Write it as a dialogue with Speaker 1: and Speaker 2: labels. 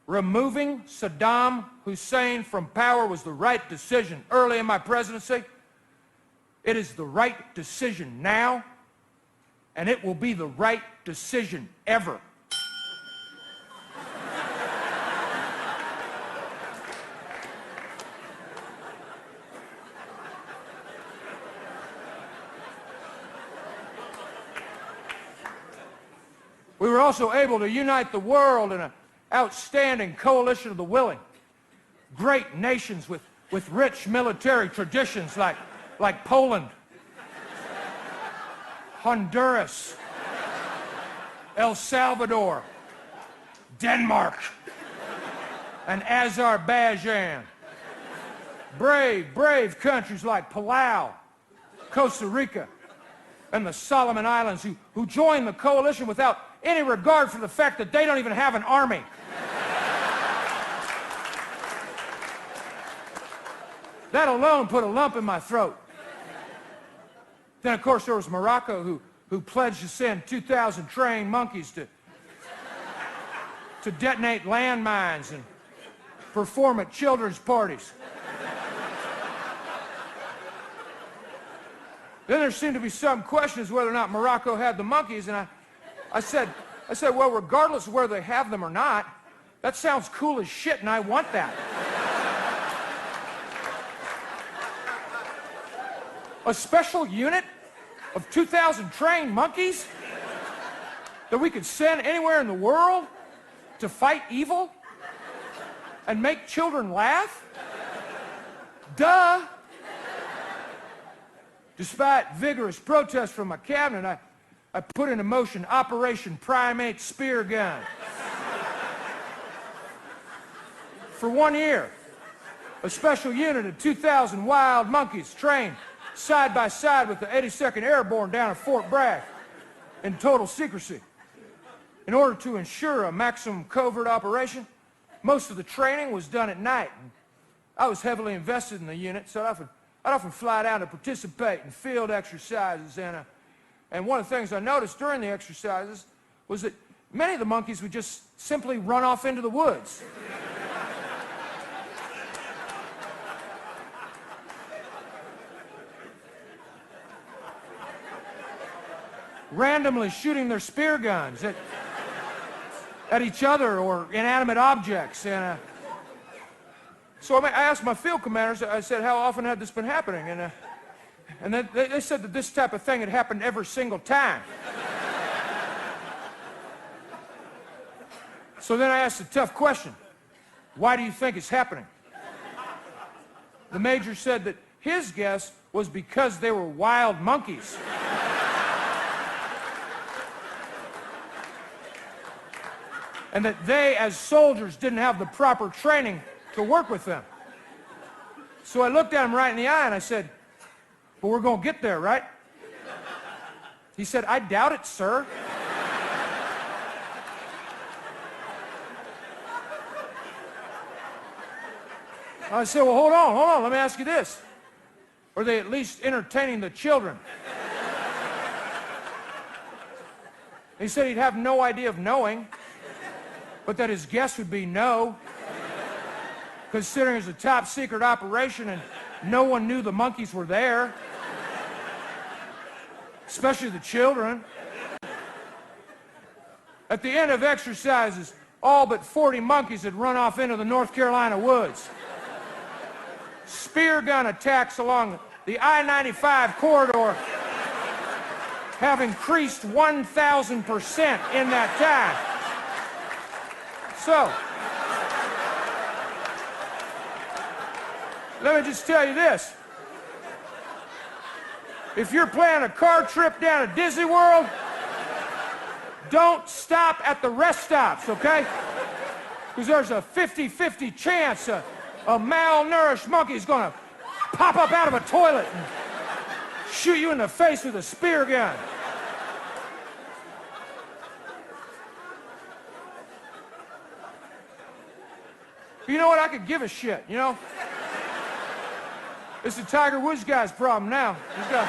Speaker 1: removing Saddam Hussein from power was the right decision early in my presidency. It is the right decision now, and it will be the right decision ever. We were also able to unite the world in an outstanding coalition of the willing. Great nations with rich military traditions like Poland, Honduras, El Salvador, Denmark, and Azerbaijan. Brave countries like Palau, Costa Rica, and the Solomon Islands who joined the coalition without any regard for the fact that they don't even have an army. That alone put a lump in my throat. Then, of course, there was Morocco who pledged to send 2,000 trained monkeys to detonate landmines and perform at children's parties. Then there seemed to be some question as to whether or not Morocco had the monkeys, and I said, well, regardless of whether they have them or not, that sounds cool as shit, and I want that. A special unit of 2,000 trained monkeys that we could send anywhere in the world to fight evil and make children laugh? Duh! Despite vigorous protest from my cabinet, I put into motion Operation Primate Spear Gun. For 1 year, a special unit of 2,000 wild monkeys trained side by side with the 82nd Airborne down at Fort Bragg in total secrecy. In order to ensure a maximum covert operation, most of the training was done at night. I was heavily invested in the unit, so I'd often fly down to participate in field exercises, and one of the things I noticed during the exercises was that many of the monkeys would just simply run off into the woods. Randomly shooting their spear guns at each other or inanimate objects. And so I asked my field commanders, I said, how often had this been happening? And then they said that this type of thing had happened every single time. So then I asked a tough question. Why do you think it's happening? The major said that his guess was because they were wild monkeys. And that they, as soldiers, didn't have the proper training to work with them. So I looked at him right in the eye and I said, but we're going to get there, right? He said, I doubt it, sir. I said, well, hold on, let me ask you this. Are they at least entertaining the children? He said he'd have no idea of knowing, but that his guess would be no, considering it's a top secret operation and no one knew the monkeys were there, especially the children. At the end of exercises, all but 40 monkeys had run off into the North Carolina woods. Spear gun attacks along the I-95 corridor have increased 1,000% in that time. So, let me just tell you this. If you're planning a car trip down to Disney World, don't stop at the rest stops, okay? Because there's a 50-50 chance a malnourished monkey is going to pop up out of a toilet and shoot you in the face with a spear gun. You know what? I could give a shit, you know? It's the Tiger Woods guy's problem now. He's got...